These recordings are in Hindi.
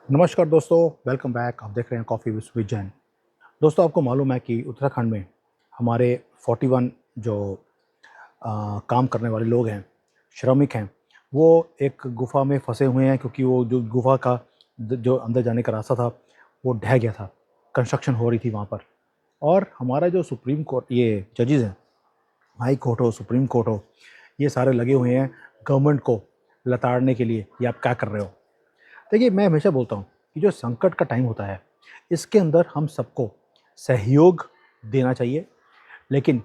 नमस्कार दोस्तों, वेलकम बैक। आप देख रहे हैं कॉफ़ी विद जैन। दोस्तों, आपको मालूम है कि उत्तराखंड में हमारे 41 जो काम करने वाले लोग हैं, श्रमिक हैं, वो एक गुफ़ा में फंसे हुए हैं क्योंकि वो जो गुफ़ा का जो अंदर जाने का रास्ता था वो ढह गया था। कंस्ट्रक्शन हो रही थी वहाँ पर। और हमारा जो सुप्रीम कोर्ट, ये जजेस हैं, हाई कोर्ट हो, सुप्रीम कोर्ट हो, ये सारे लगे हुए हैं गवर्नमेंट को लताड़ने के लिए। ये आप क्या कर रहे हो? देखिए, मैं हमेशा बोलता हूँ कि जो संकट का टाइम होता है, इसके अंदर हम सबको सहयोग देना चाहिए। लेकिन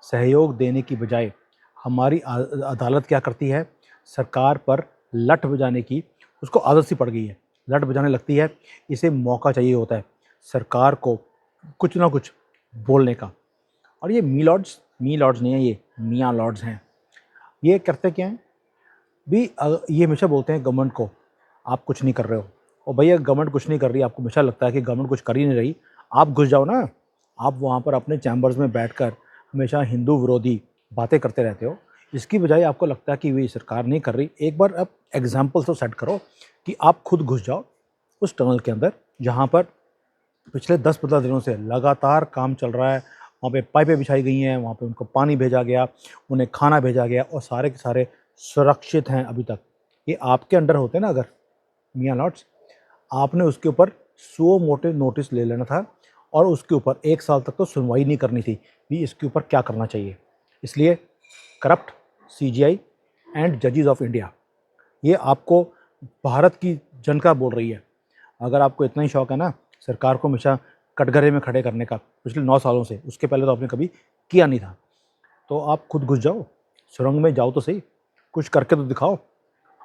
सहयोग देने की बजाय हमारी अदालत क्या करती है, सरकार पर लठ बजाने की उसको आदत सी पड़ गई है। लठ बजाने लगती है, इसे मौका चाहिए होता है सरकार को कुछ ना कुछ बोलने का। और ये मी लॉर्ड्स नहीं है, ये मियाँ लॉर्ड्स हैं। ये करते क्या हैं भी, ये हमेशा बोलते हैं गवर्नमेंट को, आप कुछ नहीं कर रहे हो। और भैया, गवर्नमेंट कुछ नहीं कर रही, आपको हमेशा लगता है कि गवर्नमेंट कुछ कर ही नहीं रही, आप घुस जाओ ना। आप वहाँ पर अपने चैम्बर्स में बैठकर हमेशा हिंदू विरोधी बातें करते रहते हो। इसकी बजाय आपको लगता है कि ये सरकार नहीं कर रही, एक बार आप एग्जाम्पल तो सेट करो कि आप खुद घुस जाओ उस टनल के अंदर जहाँ पर पिछले 10-15 दिनों से लगातार काम चल रहा है। वहाँ पे पाइपें बिछाई गई हैं, वहाँ पे उनको पानी भेजा गया, उन्हें खाना भेजा गया और सारे के सारे सुरक्षित हैं अभी तक। ये आपके अंडर होते ना अगर, मियाँ लॉर्ड्स, आपने उसके ऊपर सो मोटे नोटिस ले लेना था और उसके ऊपर 1 साल तक तो सुनवाई नहीं करनी थी कि इसके ऊपर क्या करना चाहिए। इसलिए करप्ट सीजीआई एंड जजेस ऑफ इंडिया, ये आपको भारत की जनता बोल रही है। अगर आपको इतना ही शौक है ना सरकार को हमेशा कटघरे में खड़े करने का पिछले 9 सालों से, उसके पहले तो आपने कभी किया नहीं था, तो आप खुद घुस जाओ, सुरंग में जाओ तो सही, कुछ करके तो दिखाओ।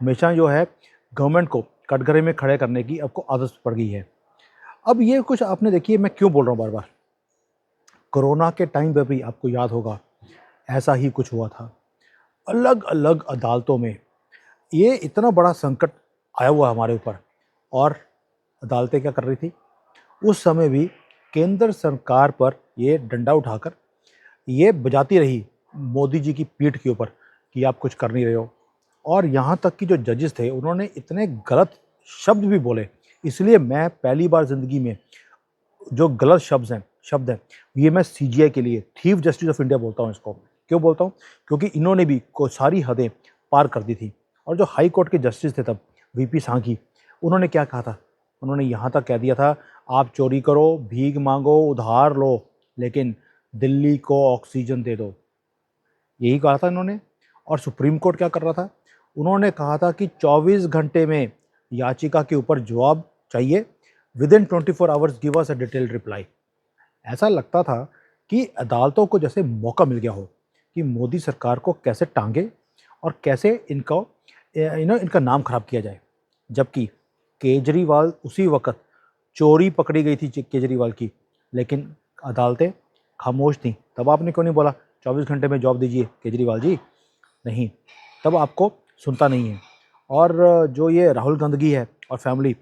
हमेशा जो है गवर्नमेंट को कटघरे में खड़े करने की आपको आदत पड़ गई है। अब ये कुछ आपने, देखिए मैं क्यों बोल रहा हूँ बार बार, कोरोना के टाइम पे भी आपको याद होगा ऐसा ही कुछ हुआ था। अलग अलग अदालतों में ये इतना बड़ा संकट आया हुआ है हमारे ऊपर, और अदालतें क्या कर रही थी उस समय भी, केंद्र सरकार पर ये डंडा उठाकर ये बजाती रही मोदी जी की पीठ के ऊपर कि आप कुछ कर नहीं रहे हो। और यहाँ तक कि जो जजेस थे उन्होंने इतने गलत शब्द भी बोले। इसलिए मैं पहली बार ज़िंदगी में जो गलत शब्द हैं ये मैं सीजीआई के लिए, चीफ जस्टिस ऑफ इंडिया बोलता हूँ इसको। क्यों बोलता हूँ? क्योंकि इन्होंने भी को सारी हदें पार कर दी थी। और जो हाई कोर्ट के जस्टिस थे तब, वीपी सांघी, उन्होंने क्या कहा था? उन्होंने यहाँ तक कह दिया था, आप चोरी करो, भीख मांगो, उधार लो, लेकिन दिल्ली को ऑक्सीजन दे दो। यही कहा था इन्होंने। और सुप्रीम कोर्ट क्या कर रहा था? उन्होंने कहा था कि 24 घंटे में याचिका के ऊपर जवाब चाहिए, with in 24 hours give us a detailed reply. ऐसा लगता था कि अदालतों को जैसे मौका मिल गया हो कि मोदी सरकार को कैसे टांगे और कैसे इनको इनका नाम खराब किया जाए। जबकि केजरीवाल उसी वक्त, चोरी पकड़ी गई थी केजरीवाल की, लेकिन अदालतें खामोश थीं। तब आपने क्यों नहीं बोला 24 घंटे में जवाब दीजिए केजरीवाल जी? नहीं, तब आपको सुनता नहीं है। और जो ये राहुल गांधी है और फैमिली,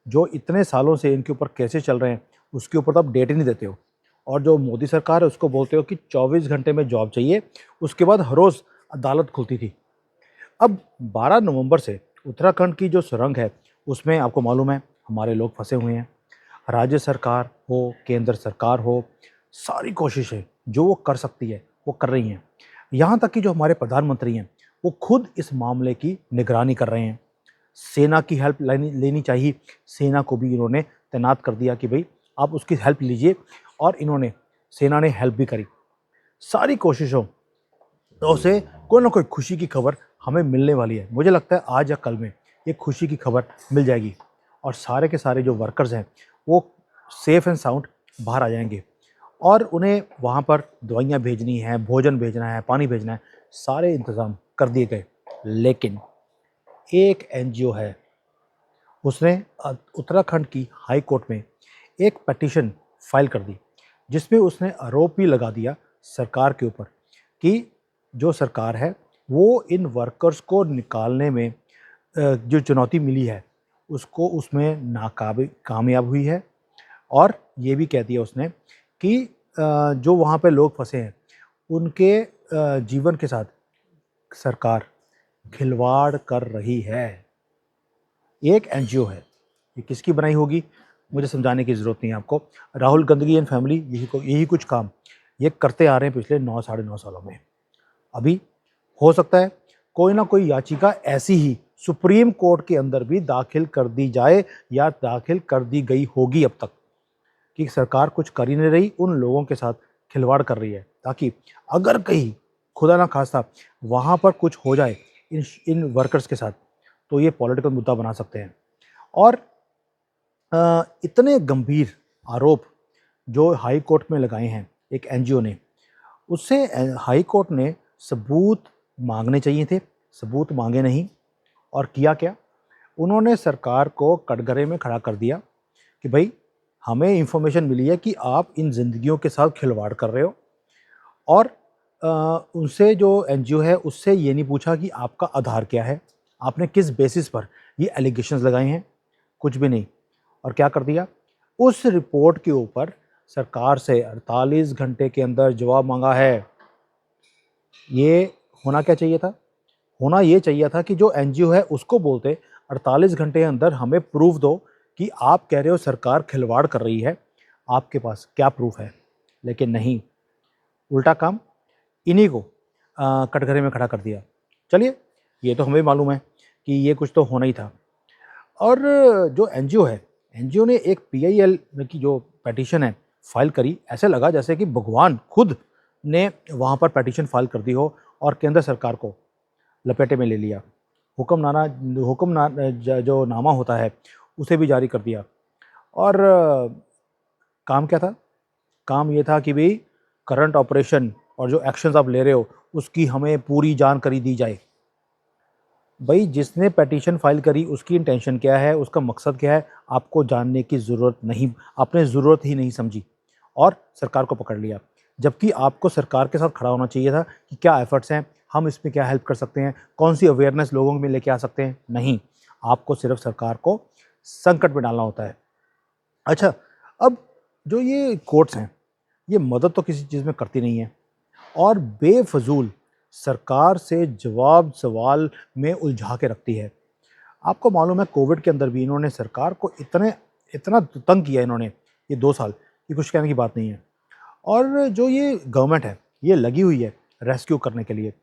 जो इतने सालों से इनके ऊपर कैसे चल रहे हैं, उसके ऊपर तो आप डेट ही नहीं देते हो। और जो मोदी सरकार है उसको बोलते हो कि 24 घंटे में जॉब चाहिए, उसके बाद हर रोज़ अदालत खुलती थी। अब 12 नवंबर से उत्तराखंड की जो सुरंग है उसमें आपको मालूम है हमारे लोग फंसे हुए हैं। राज्य सरकार हो, केंद्र सरकार हो, सारी कोशिशें जो वो कर सकती है वो कर रही हैं। यहाँ तक कि जो हमारे प्रधानमंत्री हैं वो खुद इस मामले की निगरानी कर रहे हैं। सेना की हेल्प लेनी चाहिए, सेना को भी इन्होंने तैनात कर दिया कि भाई आप उसकी हेल्प लीजिए, और इन्होंने, सेना ने हेल्प भी करी। सारी कोशिशों तो से कोई ना कोई खुशी की खबर हमें मिलने वाली है। मुझे लगता है आज या कल में ये खुशी की खबर मिल जाएगी और सारे के सारे जो वर्कर्स हैं वो सेफ एंड साउंड बाहर आ जाएंगे। और उन्हें वहाँ पर दवाइयाँ भेजनी है, भोजन भेजना है, पानी भेजना है, सारे इंतज़ाम कर दिए गए। लेकिन एक एनजीओ है, उसने उत्तराखंड की हाई कोर्ट में एक पिटीशन फाइल कर दी, जिसमें उसने आरोप भी लगा दिया सरकार के ऊपर कि जो सरकार है वो इन वर्कर्स को निकालने में जो चुनौती मिली है उसको उसमें कामयाब हुई है। और ये भी कह दिया उसने कि जो वहाँ पे लोग फंसे हैं उनके जीवन के साथ सरकार खिलवाड़ कर रही है। एक एनजीओ है, ये किसकी बनाई होगी मुझे समझाने की ज़रूरत नहीं है आपको। राहुल गांधी एंड फैमिली यही कुछ काम ये करते आ रहे हैं पिछले 9 साढ़े 9 सालों में। अभी हो सकता है कोई ना कोई याचिका ऐसी ही सुप्रीम कोर्ट के अंदर भी दाखिल कर दी जाए या दाखिल कर दी गई होगी अब तक, कि सरकार कुछ कर ही नहीं रही, उन लोगों के साथ खिलवाड़ कर रही है, ताकि अगर कहीं खुदा ना खास्ता वहाँ पर कुछ हो जाए इन वर्कर्स के साथ, तो ये पॉलिटिकल मुद्दा बना सकते हैं। और इतने गंभीर आरोप जो हाई कोर्ट में लगाए हैं एक एनजीओ ने, उससे हाई कोर्ट ने सबूत मांगने चाहिए थे, सबूत मांगे नहीं। और किया क्या, उन्होंने सरकार को कटघरे में खड़ा कर दिया कि भाई हमें इंफॉर्मेशन मिली है कि आप इन जिंदगियों के साथ खिलवाड़ कर रहे हो, और उनसे जो एनजीओ है उससे ये नहीं पूछा कि आपका आधार क्या है, आपने किस बेसिस पर ये एलिगेशंस लगाए हैं, कुछ भी नहीं। और क्या कर दिया, उस रिपोर्ट के ऊपर सरकार से 48 घंटे के अंदर जवाब मांगा है। ये होना क्या चाहिए था, होना ये चाहिए था कि जो एनजीओ है उसको बोलते 48 घंटे के अंदर हमें प्रूफ दो कि आप कह रहे हो सरकार खिलवाड़ कर रही है, आपके पास क्या प्रूफ है। लेकिन नहीं, उल्टा काम इन्हीं को कटघरे में खड़ा कर दिया। चलिए, ये तो हमें मालूम है कि ये कुछ तो होना ही था। और जो एनजीओ है, एनजीओ ने एक पीआईएल की जो पिटीशन है फाइल करी, ऐसे लगा जैसे कि भगवान खुद ने वहाँ पर पिटीशन फाइल कर दी हो और केंद्र सरकार को लपेटे में ले लिया। जो नामा होता है उसे भी जारी कर दिया। और काम क्या था, काम ये था कि भाई करंट ऑपरेशन और जो एक्शंस आप ले रहे हो उसकी हमें पूरी जानकारी दी जाए। भाई जिसने पिटीशन फाइल करी उसकी इंटेंशन क्या है, उसका मकसद क्या है, आपको जानने की ज़रूरत नहीं, आपने ज़रूरत ही नहीं समझी और सरकार को पकड़ लिया। जबकि आपको सरकार के साथ खड़ा होना चाहिए था कि क्या एफर्ट्स हैं, हम इसमें क्या हेल्प कर सकते हैं, कौन सी अवेयरनेस लोगों में लेके आ सकते हैं। नहीं, आपको सिर्फ सरकार को संकट में डालना होता है। अच्छा, अब जो ये कोर्ट्स हैं ये मदद तो किसी चीज़ में करती नहीं है और बेफजूल सरकार से जवाब सवाल में उलझा के रखती है। आपको मालूम है कोविड के अंदर भी इन्होंने सरकार को इतना तंग किया इन्होंने, ये 2 साल, ये कुछ कहने की बात नहीं है। और जो ये गवर्नमेंट है ये लगी हुई है रेस्क्यू करने के लिए,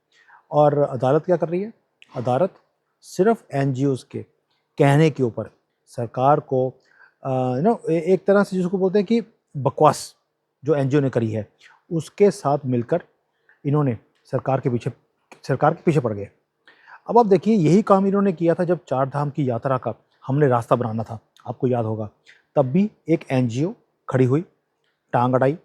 और अदालत क्या कर रही है, अदालत सिर्फ एनजीओज़ के कहने के ऊपर सरकार को एक तरह से जिसको बोलते हैं कि बकवास जो एनजीओ ने करी है उसके साथ मिलकर इन्होंने सरकार के पीछे पड़ गए। अब आप देखिए, यही काम इन्होंने किया था जब 4 धाम की यात्रा का हमने रास्ता बनाना था, आपको याद होगा। तब भी एक एनजीओ खड़ी हुई, टांग अड़ाई,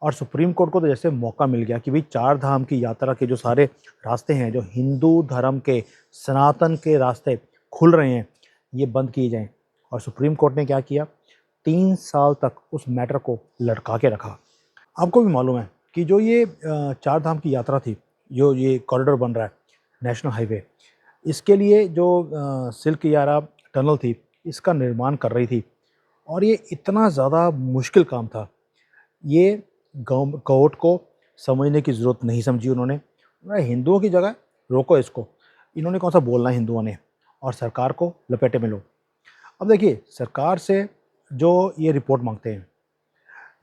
और सुप्रीम कोर्ट को तो जैसे मौका मिल गया कि भाई 4 धाम की यात्रा के जो सारे रास्ते हैं, जो हिंदू धर्म के सनातन के रास्ते खुल रहे हैं, ये बंद किए जाएं। और सुप्रीम कोर्ट ने क्या किया, 3 साल तक उस मैटर को लटका के रखा। आपको भी मालूम है कि जो ये 4 धाम की यात्रा थी, जो ये कॉरिडोर बन रहा है नेशनल हाईवे, इसके लिए जो सिल्क यारा टनल थी इसका निर्माण कर रही थी, और ये इतना ज़्यादा मुश्किल काम था, ये कोर्ट को समझने की ज़रूरत नहीं समझी उन्होंने। हिंदुओं की जगह रोको इसको, इन्होंने कौन सा बोलना है हिंदुओं ने, और सरकार को लपेटे में लो। अब देखिए, सरकार से जो ये रिपोर्ट मांगते हैं,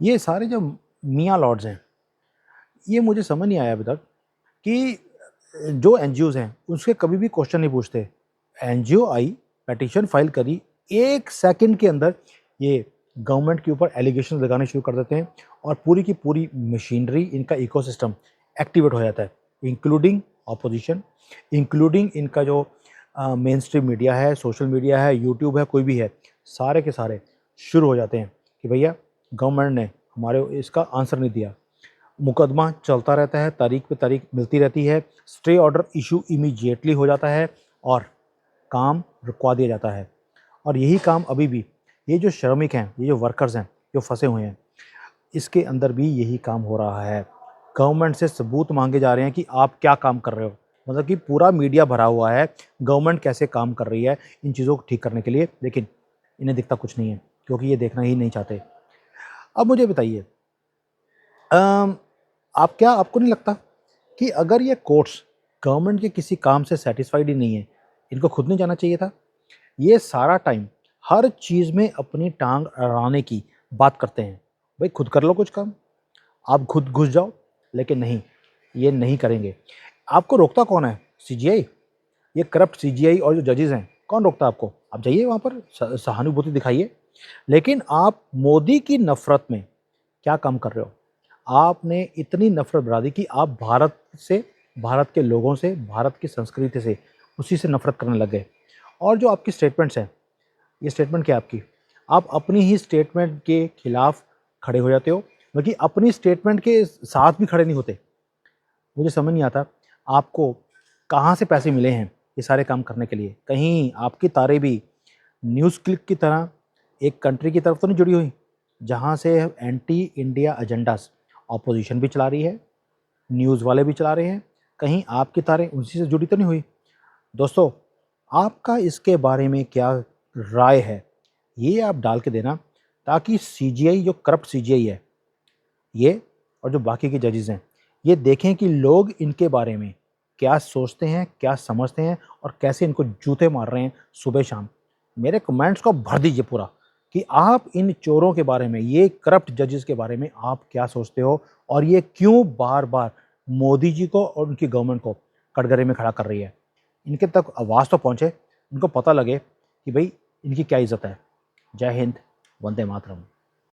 ये सारे जो मियाँ लॉर्ड्स हैं, ये मुझे समझ नहीं आया अभी तक कि जो एनजीओज़ हैं उसके कभी भी क्वेश्चन नहीं पूछते। एनजीओ आई, पिटीशन फाइल करी, 1 सेकंड के अंदर ये गवर्नमेंट के ऊपर एलिगेशन लगाने शुरू कर देते हैं और पूरी की पूरी मशीनरी, इनका इकोसिस्टम एक्टिवेट हो जाता है, इंक्लूडिंग ऑपोजिशन, इंक्लूडिंग इनका जो मेन स्ट्रीम मीडिया है, सोशल मीडिया है, यूट्यूब है, कोई भी है, सारे के सारे शुरू हो जाते हैं कि भैया गवर्नमेंट ने हमारे इसका आंसर नहीं दिया। मुकदमा चलता रहता है, तारीख पे तारीख मिलती रहती है, स्टे ऑर्डर इशू इमीडिएटली हो जाता है और काम रुकवा दिया जाता है। और यही काम अभी भी ये जो श्रमिक हैं, ये जो वर्कर्स हैं जो फंसे हुए हैं, इसके अंदर भी यही काम हो रहा है। गवर्नमेंट से सबूत मांगे जा रहे हैं कि आप क्या काम कर रहे हो, मतलब कि पूरा मीडिया भरा हुआ है गवर्नमेंट कैसे काम कर रही है इन चीज़ों को ठीक करने के लिए, लेकिन इन्हें दिखता कुछ नहीं है क्योंकि ये देखना ही नहीं चाहते। अब मुझे बताइए, आपको नहीं लगता कि अगर ये कोर्ट्स गवर्नमेंट के किसी काम से सेटिस्फाइड ही नहीं है, इनको खुद नहीं जाना चाहिए था? ये सारा टाइम हर चीज़ में अपनी टांग अड़ाने की बात करते हैं। भाई खुद कर लो कुछ काम, आप खुद घुस जाओ, लेकिन नहीं, ये नहीं करेंगे। आपको रोकता कौन है? सीजीआई? ये करप्ट सीजीआई और जो जजेस हैं, कौन रोकता है आपको? आप जाइए वहाँ पर सहानुभूति दिखाइए। लेकिन आप मोदी की नफ़रत में क्या काम कर रहे हो? आपने इतनी नफ़रत बढ़ा दी कि आप भारत से, भारत के लोगों से, भारत की संस्कृति से, उसी से नफ़रत करने लग गए। और जो आपकी स्टेटमेंट्स हैं, ये स्टेटमेंट क्या है आपकी? आप अपनी ही स्टेटमेंट के खिलाफ खड़े हो जाते हो, बल्कि अपनी स्टेटमेंट के साथ भी खड़े नहीं होते। मुझे समझ नहीं आता आपको कहाँ से पैसे मिले हैं ये सारे काम करने के लिए। कहीं आपकी तारे भी न्यूज़ क्लिक की तरह एक कंट्री की तरफ तो नहीं जुड़ी हुई, जहाँ से एंटी इंडिया एजेंडास ऑपोजिशन भी चला रही है, न्यूज़ वाले भी चला रहे हैं। कहीं आपकी तारें उसी से जुड़ी तो नहीं हुई? दोस्तों, आपका इसके बारे में क्या राय है, ये आप डाल के देना, ताकि सीजीआई, जो करप्ट सीजीआई है, ये और जो बाकी के जजेस हैं, ये देखें कि लोग इनके बारे में क्या सोचते हैं, क्या समझते हैं और कैसे इनको जूते मार रहे हैं सुबह शाम। मेरे कमेंट्स को भर दीजिए पूरा कि आप इन चोरों के बारे में, ये करप्ट जजेस के बारे में आप क्या सोचते हो और ये क्यों बार-बार मोदी जी को और उनकी गवर्नमेंट को कटघरे में खड़ा कर रही है। इनके तक आवाज़ तो पहुँचे, इनको पता लगे कि भई इनकी क्या इज़्ज़त है। जय हिंद, वंदे मातरम।